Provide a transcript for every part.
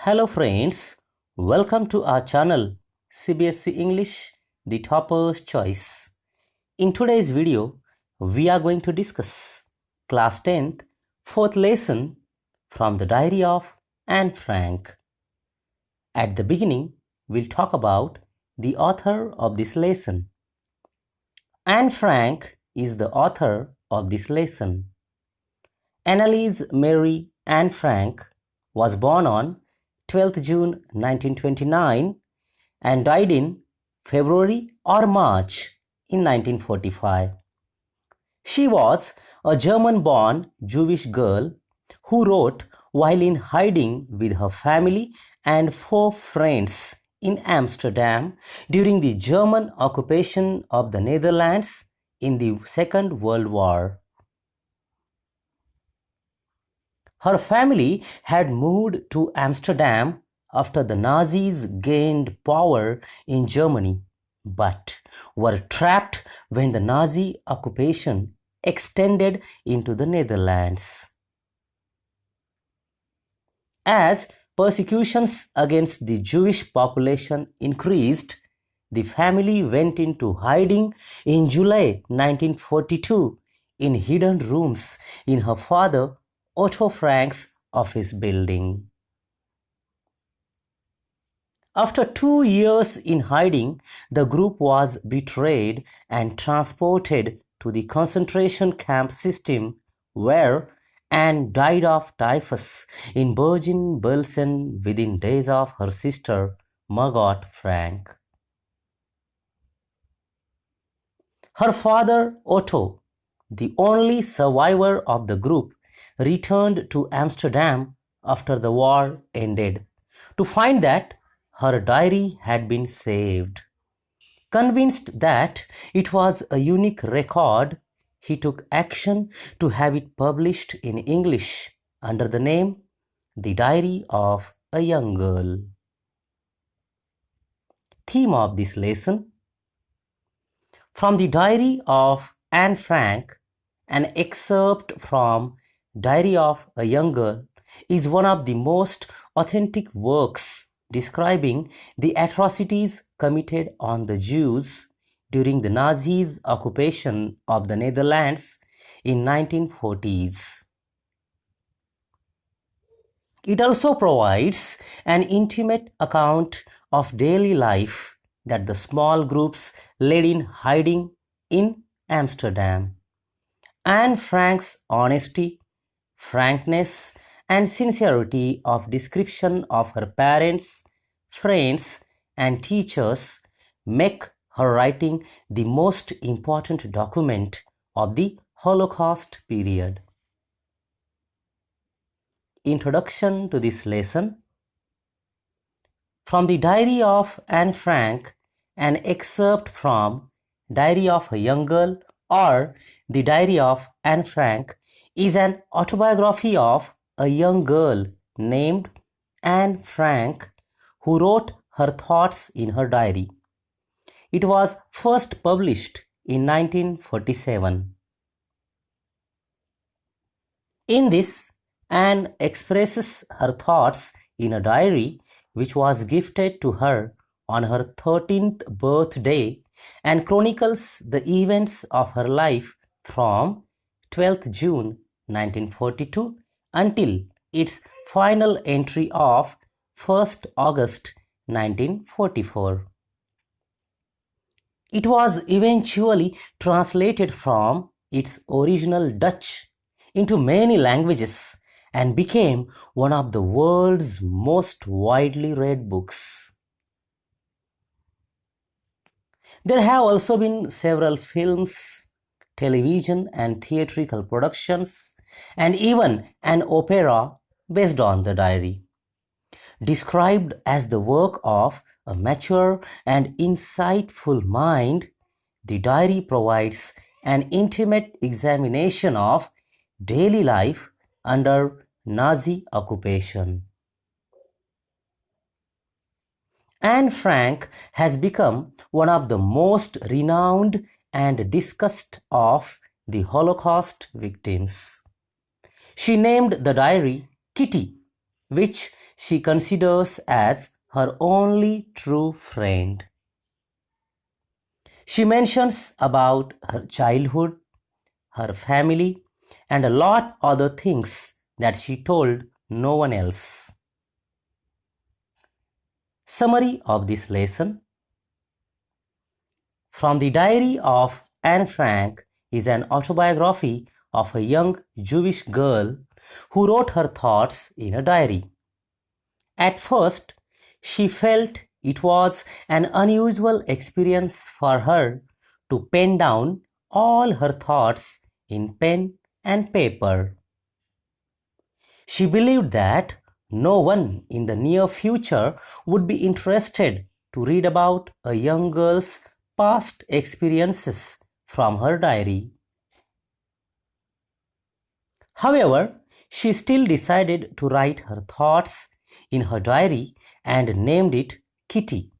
Hello friends, welcome to our channel Cbse English, the topper's choice. In today's video, we are going to discuss class 10th, 4th lesson from the diary of Anne Frank. At the beginning, we'll talk about the author of this lesson. Anne Frank is the author of this lesson. Annalise Mary Anne Frank was born on 12th June 1929 and died in February or March in 1945. She was a German-born Jewish girl who wrote while in hiding with her family and 4 friends in Amsterdam during the German occupation of the Netherlands in the Second World War. Her family had moved to Amsterdam after the Nazis gained power in Germany, but were trapped when the Nazi occupation extended into the Netherlands. As persecutions against the Jewish population increased, the family went into hiding in July 1942 in hidden rooms in her father Otto Frank's office building. After 2 years in hiding, the group was betrayed and transported to the concentration camp system where Anne died of typhus in Bergen-Belsen within days of her sister Margot Frank. Her father Otto, the only survivor of the group, returned to Amsterdam after the war ended to find that her diary had been saved. Convinced that it was a unique record, he took action to have it published in English under the name The Diary of a Young Girl. Theme of this lesson: from the Diary of Anne Frank, an excerpt from Diary of a Young Girl is one of the most authentic works describing the atrocities committed on the Jews during the Nazis' occupation of the Netherlands in 1940s. It also provides an intimate account of daily life that the small groups led in hiding in Amsterdam. Anne Frank's honesty, frankness, and sincerity of description of her parents, friends, and teachers make her writing the most important document of the Holocaust period. Introduction to this lesson. From the Diary of Anne Frank, an excerpt from Diary of a Young Girl or The Diary of Anne Frank is an autobiography of a young girl named Anne Frank who wrote her thoughts in her diary. It was first published in 1947. In this, Anne expresses her thoughts in a diary which was gifted to her on her 13th birthday and chronicles the events of her life from 12th June 1942 until its final entry of 1st August 1944. It was eventually translated from its original Dutch into many languages and became one of the world's most widely read books. There have also been several films, television and theatrical productions, and even an opera based on the diary. Described as the work of a mature and insightful mind, the diary provides an intimate examination of daily life under Nazi occupation. Anne Frank has become one of the most renowned and discussed of the Holocaust victims. She named the diary Kitty, which she considers as her only true friend. She mentions about her childhood, her family, and a lot other things that she told no one else. Summary of this lesson. From the Diary of Anne Frank is an autobiography of a young Jewish girl who wrote her thoughts in a diary. At first, she felt it was an unusual experience for her to pen down all her thoughts in pen and paper. She believed that no one in the near future would be interested to read about a young girl's past experiences from her diary. However, she still decided to write her thoughts in her diary and named it Kitty.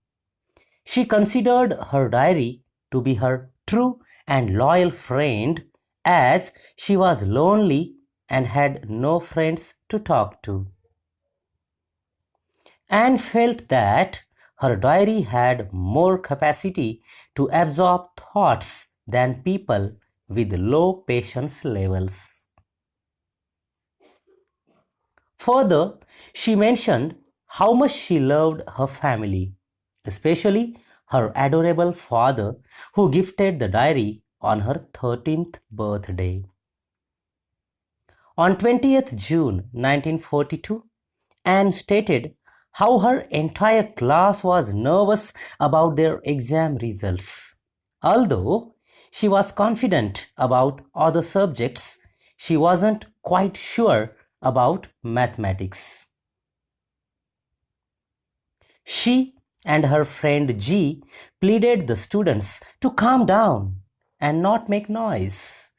She considered her diary to be her true and loyal friend as she was lonely and had no friends to talk to. Anne felt that her diary had more capacity to absorb thoughts than people with low patience levels. Further, she mentioned how much she loved her family, especially her adorable father who gifted the diary on her 13th birthday. On 20th June 1942, Anne stated how her entire class was nervous about their exam results. Although she was confident about other subjects, she wasn't quite sure about mathematics. She and her friend G pleaded the students to calm down and not make noise,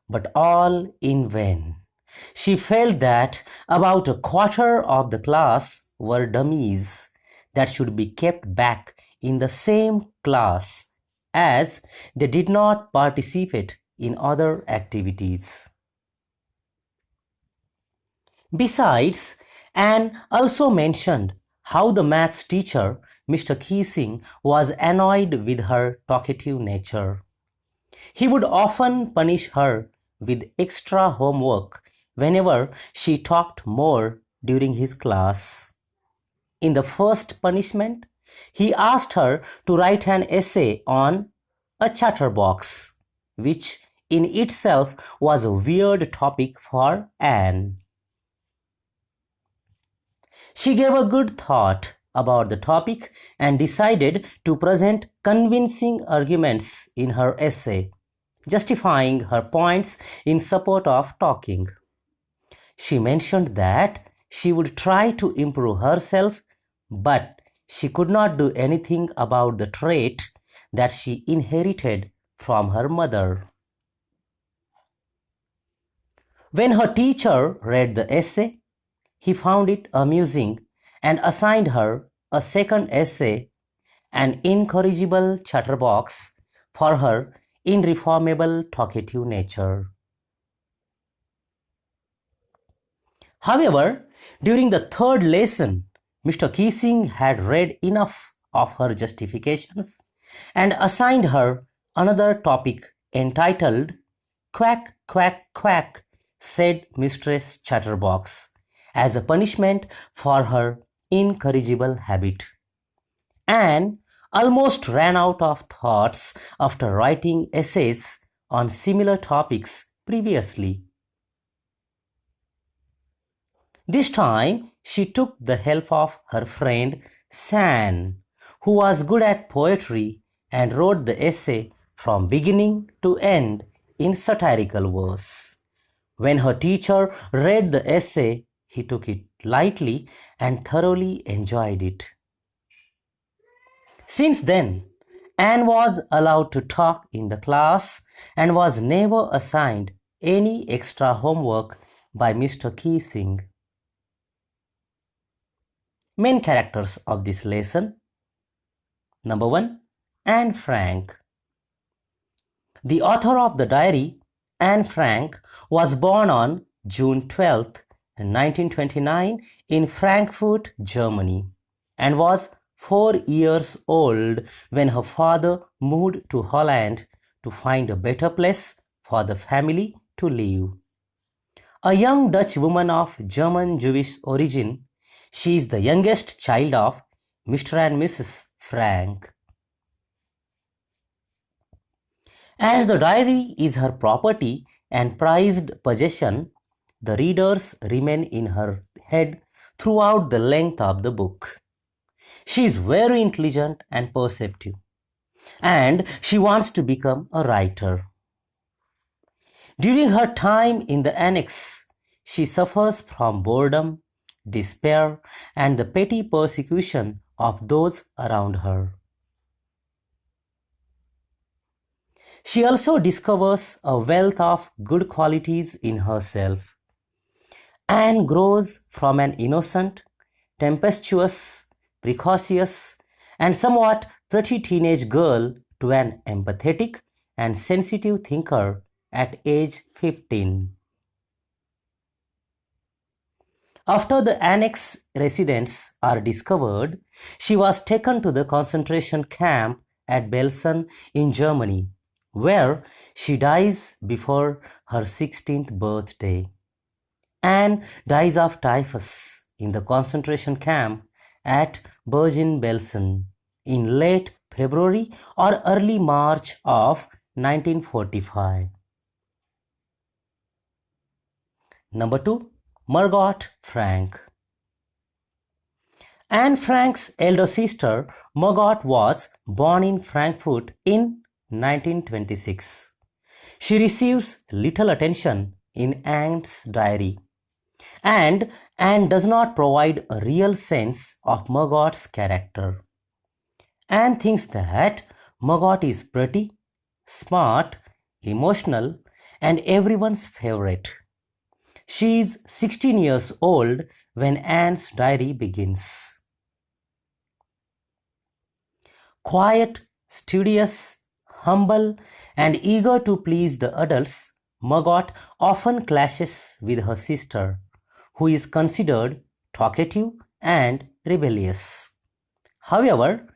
but all in vain. She felt that about a quarter of the class were dummies that should be kept back in the same class as they did not participate in other activities. Besides, Anne also mentioned how the maths teacher, Mr. Keesing, was annoyed with her talkative nature. He would often punish her with extra homework whenever she talked more during his class. In the first punishment, he asked her to write an essay on a chatterbox, which in itself was a weird topic for Anne. She gave a good thought about the topic and decided to present convincing arguments in her essay, justifying her points in support of talking. She mentioned that she would try to improve herself, but she could not do anything about the trait that she inherited from her mother. When her teacher read the essay, he found it amusing and assigned her a second essay, An Incorrigible Chatterbox, for her irreformable talkative nature. However, during the third lesson, Mr. Keesing had read enough of her justifications and assigned her another topic entitled Quack, Quack, Quack, said Mistress Chatterbox, as a punishment for her incorrigible habit. Anne almost ran out of thoughts after writing essays on similar topics previously. This time, she took the help of her friend San, who was good at poetry and wrote the essay from beginning to end in satirical verse. When her teacher read the essay, he took it lightly and thoroughly enjoyed it. Since then, Anne was allowed to talk in the class and was never assigned any extra homework by Mr. Keesing. Main characters of this lesson. Number 1. Anne Frank. The author of the diary, Anne Frank, was born on June 12, 1929 in Frankfurt, Germany, and was 4 years old when her father moved to Holland to find a better place for the family to live. A young Dutch woman of German Jewish origin, she is the youngest child of Mr. and Mrs. Frank. As the diary is her property and prized possession, the readers remain in her head throughout the length of the book. She is very intelligent and perceptive, and she wants to become a writer. During her time in the annex, she suffers from boredom, despair, and the petty persecution of those around her. She also discovers a wealth of good qualities in herself. Anne grows from an innocent, tempestuous, precocious, and somewhat pretty teenage girl to an empathetic and sensitive thinker at age 15. After the annex residents are discovered, she was taken to the concentration camp at Belsen in Germany, where she dies before her 16th birthday. Anne dies of typhus in the concentration camp at Bergen-Belsen in late February or early March of 1945. Number 2. Margot Frank. Anne Frank's elder sister Margot was born in Frankfurt in 1926. She receives little attention in Anne's diary, and Anne does not provide a real sense of Margot's character. Anne thinks that Margot is pretty, smart, emotional, and everyone's favorite. She is 16 years old when Anne's diary begins. Quiet, studious, humble, and eager to please the adults, Margot often clashes with her sister, who is considered talkative and rebellious. However,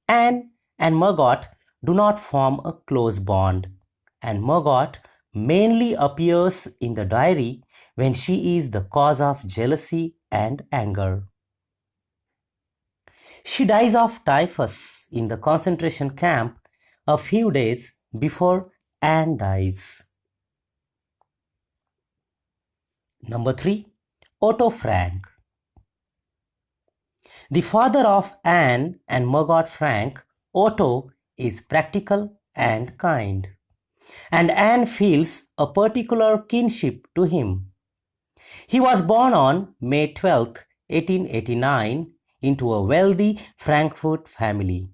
Anne and Margot do not form a close bond, and Margot mainly appears in the diary when she is the cause of jealousy and anger. She dies of typhus in the concentration camp a few days before Anne dies. Number 3. Otto Frank. The father of Anne and Margot Frank, Otto, is practical and kind, and Anne feels a particular kinship to him. He was born on May 12, 1889, into a wealthy Frankfurt family.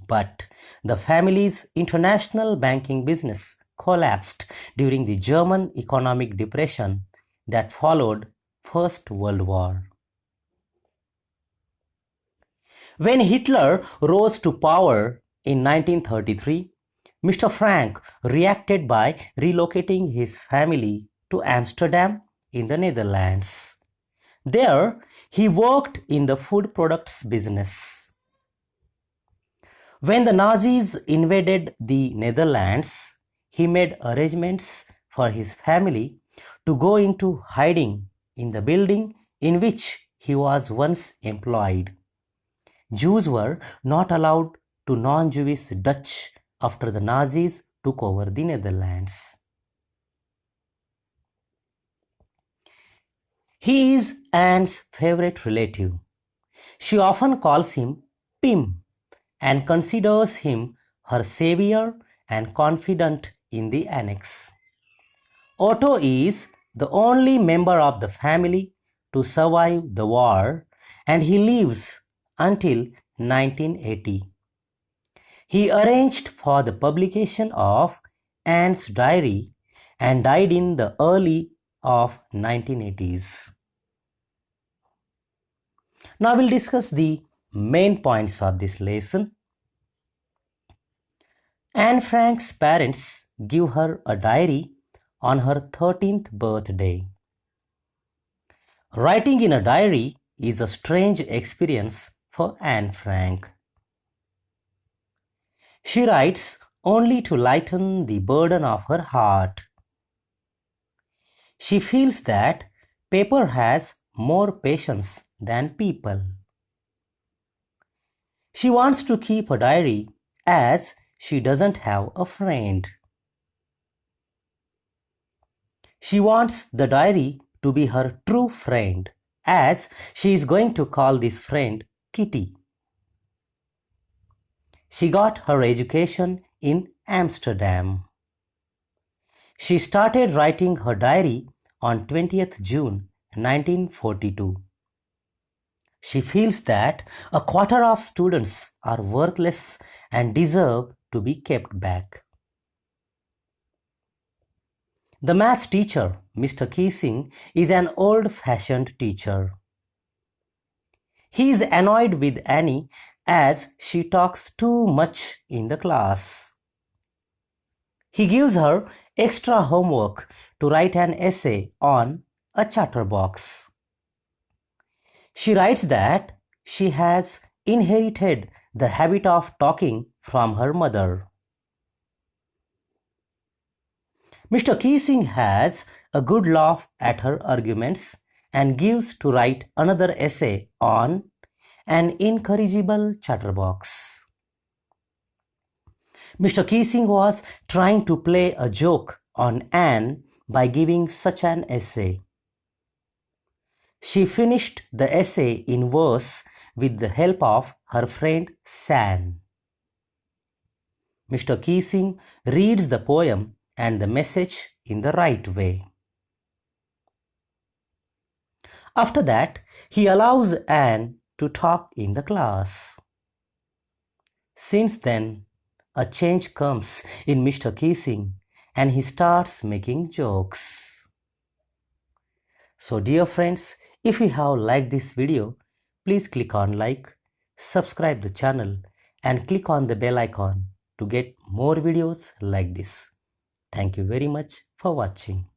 But the family's international banking business collapsed during the German economic depression that followed First World War. When Hitler rose to power in 1933, Mr. Frank reacted by relocating his family to Amsterdam in the Netherlands. There, he worked in the food products business. When the Nazis invaded the Netherlands, he made arrangements for his family to go into hiding in the building in which he was once employed. Jews were not allowed to non-Jewish Dutch after the Nazis took over the Netherlands. He is Anne's favorite relative. She often calls him Pim and considers him her savior and confidant in the annex. Otto is the only member of the family to survive the war, and he lives until 1980. He arranged for the publication of Anne's diary and died in the early of 1980s. Now we'll discuss the main points of this lesson. Anne Frank's parents give her a diary on her 13th birthday. Writing in a diary is a strange experience for Anne Frank. She writes only to lighten the burden of her heart. She feels that paper has more patience than people. She wants to keep a diary as she doesn't have a friend. She wants the diary to be her true friend, as she is going to call this friend Kitty. She got her education in Amsterdam. She started writing her diary on 20th June 1942. She feels that a quarter of students are worthless and deserve to be kept back. The maths teacher, Mr. Keesing, is an old-fashioned teacher. He is annoyed with Annie as she talks too much in the class. He gives her extra homework to write an essay on a chatterbox. She writes that she has inherited the habit of talking from her mother. Mr. Keesing has a good laugh at her arguments and gives to write another essay on an incorrigible chatterbox. Mr. Keesing was trying to play a joke on Anne by giving such an essay. She finished the essay in verse with the help of her friend San. Mr. Keesing reads the poem and the message in the right way. After that, he allows Anne to talk in the class. Since then, a change comes in Mr. Keesing and he starts making jokes. So dear friends, if you have liked this video, please click on like, subscribe the channel and click on the bell icon to get more videos like this. Thank you very much for watching.